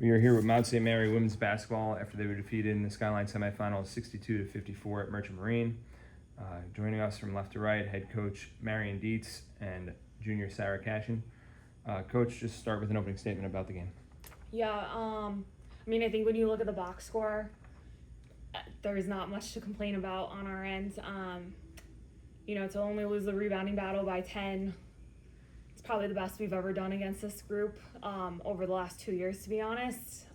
We are here with Mount St. Mary women's basketball after they were defeated in the Skyline semifinals 62-54 at Merchant Marine. Joining us from left to right, head coach Marion Dietz and junior Sarah Cashin. Coach, just start with an opening statement about the game. Yeah, I mean, I think when you look at the box score, there's not much to complain about on our end. To only lose the rebounding battle by 10, it's probably the best we've ever done against this group over the last 2 years, to be honest.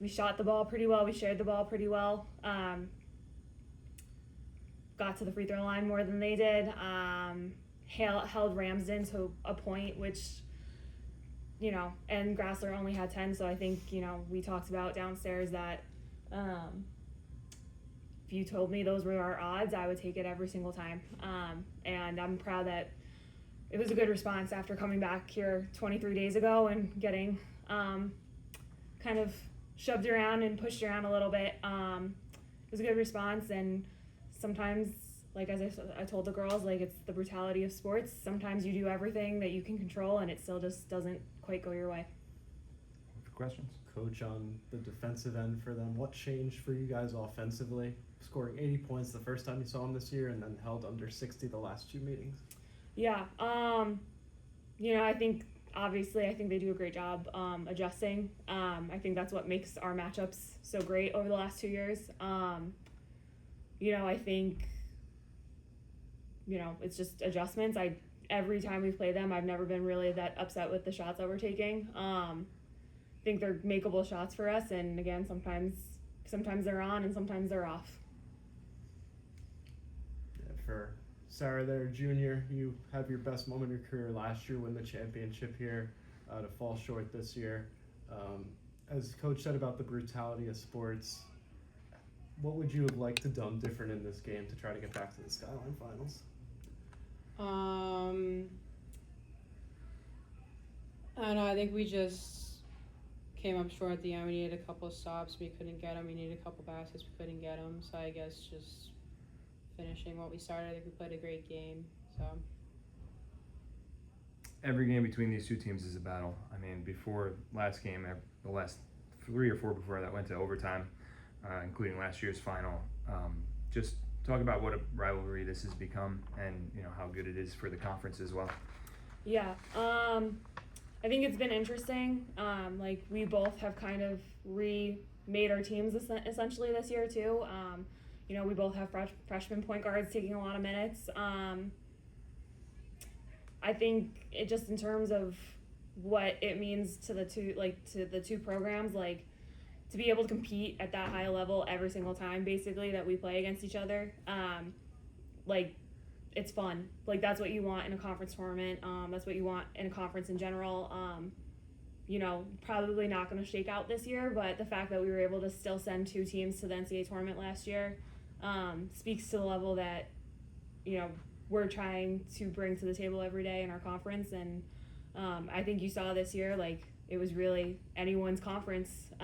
We shot the ball pretty well. We shared the ball pretty well. Got to the free throw line more than they did. Held Ramsden to a point, which, and Grassler only had 10, so I think, we talked about downstairs that if you told me those were our odds, I would take it every single time. And I'm proud that it was a good response after coming back here 23 days ago and getting kind of shoved around and pushed around a little bit. It was a good response, and sometimes, like as I told the girls, like it's the brutality of sports. Sometimes you do everything that you can control, and it still just doesn't quite go your way. Questions? Coach, on the defensive end for them, what changed for you guys offensively? Scoring 80 points the first time you saw them this year and then held under 60 the last two meetings. Yeah, I think obviously they do a great job adjusting. I think that's what makes our matchups so great over the last 2 years. I think it's just adjustments. Every time we play them, I've never been really that upset with the shots that we're taking. I think they're makeable shots for us, and again, sometimes they're on and sometimes they're off. Yeah, for Sarah there, junior, you have your best moment of your career last year, win the championship here, to fall short this year. As Coach said about the brutality of sports, what would you have liked to done different in this game to try to get back to the Skyline finals? I don't know. I think we just came up short at the end. We needed a couple of stops. We couldn't get them. We needed a couple baskets. We couldn't get them. So I guess just finishing what we started. I think we played a great game. So Every game between these two teams is a battle. I mean, before last game, the last 3 or 4 before that went to overtime, including last year's final. Just talk about what a rivalry this has become, and how good it is for the conference as well. Yeah, I think it's been interesting. We both have kind of remade our teams essentially this year too. We both have freshman point guards taking a lot of minutes. I think it just in terms of what it means to the two programs, to be able to compete at that high level every single time, basically, that we play against each other, it's fun. That's what you want in a conference tournament. That's what you want in a conference in general. Probably not going to shake out this year, but the fact that we were able to still send 2 teams to the NCAA tournament last year speaks to the level that, we're trying to bring to the table every day in our conference. And I think you saw this year, it was really anyone's conference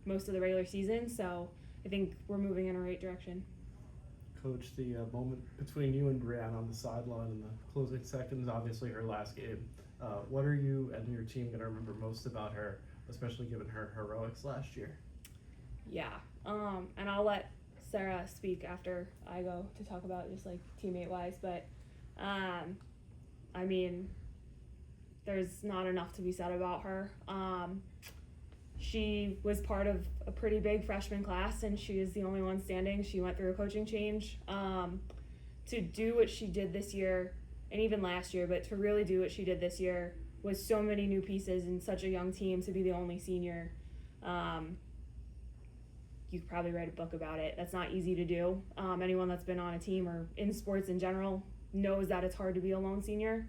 most of the regular season. So I think we're moving in the right direction. Coach, the moment between you and Brianna on the sideline in the closing seconds, obviously her last game. What are you and your team going to remember most about her, especially given her heroics last year? Yeah, and I'll let Sarah speak after I go to talk about just teammate-wise. But, there's not enough to be said about her. She was part of a pretty big freshman class, and she is the only one standing. She went through a coaching change. To do what she did this year, and even last year, but to really do what she did this year with so many new pieces and such a young team, to be the only senior, you could probably write a book about it. That's not easy to do. Anyone that's been on a team or in sports in general knows that it's hard to be a lone senior.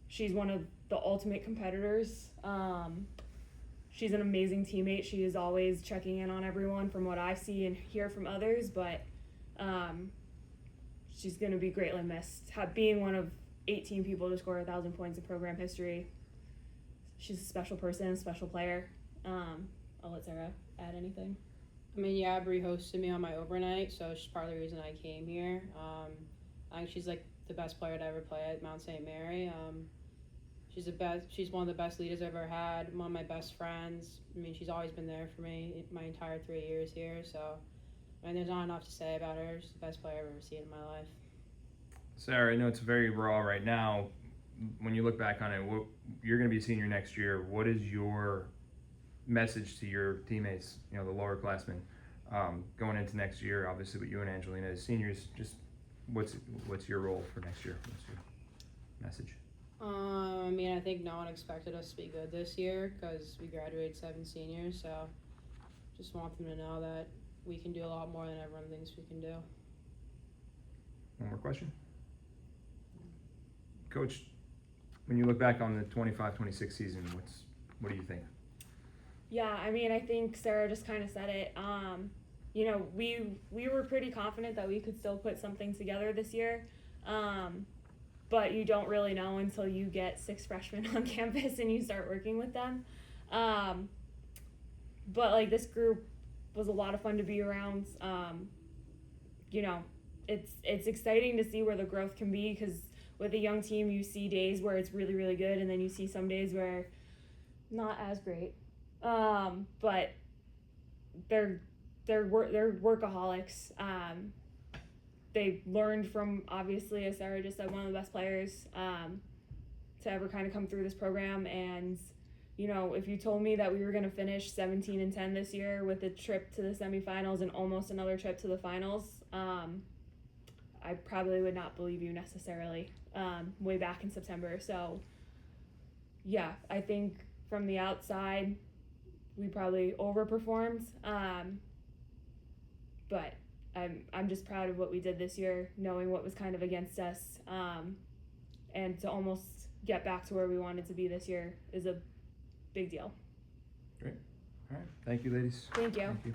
She's one of the ultimate competitors. She's an amazing teammate. She is always checking in on everyone from what I see and hear from others, but she's going to be greatly missed. Being one of 18 people to score 1,000 points in program history, she's a special person, a special player. I'll let Sarah add anything. Bree hosted me on my overnight, so she's part of the reason I came here. I think she's the best player to ever play at Mount St. Mary. She's one of the best leaders I've ever had. One of my best friends. I mean, she's always been there for me my entire 3 years here. So, I mean, there's not enough to say about her. She's the best player I've ever seen in my life. Sarah, I know it's very raw right now. When you look back on it, you're going to be a senior next year. What is your message to your teammates, the lower classmen, going into next year? Obviously, with you and Angelina as seniors, just what's your role for next year? What's your message? I mean, I think no one expected us to be good this year because we graduated 7 seniors. So, just want them to know that we can do a lot more than everyone thinks we can do. One more question? Coach, when you look back on the 25-26 season, what do you think? Yeah, I mean, I think Sarah just kind of said it. We were pretty confident that we could still put something together this year, but you don't really know until you get 6 freshmen on campus and you start working with them. But like, this group was a lot of fun to be around. It's exciting to see where the growth can be, because with a young team, you see days where it's really, really good, and then you see some days where not as great. But they're workaholics. They learned from, obviously, as Sarah just said, one of the best players to ever kind of come through this program. And if you told me that we were going to finish 17-10 this year with a trip to the semifinals and almost another trip to the finals, I probably would not believe you necessarily way back in September. So, yeah, I think from the outside, we probably overperformed. But I'm just proud of what we did this year, knowing what was kind of against us, and to almost get back to where we wanted to be this year is a big deal. Great. All right. Thank you, ladies. Thank you. Thank you.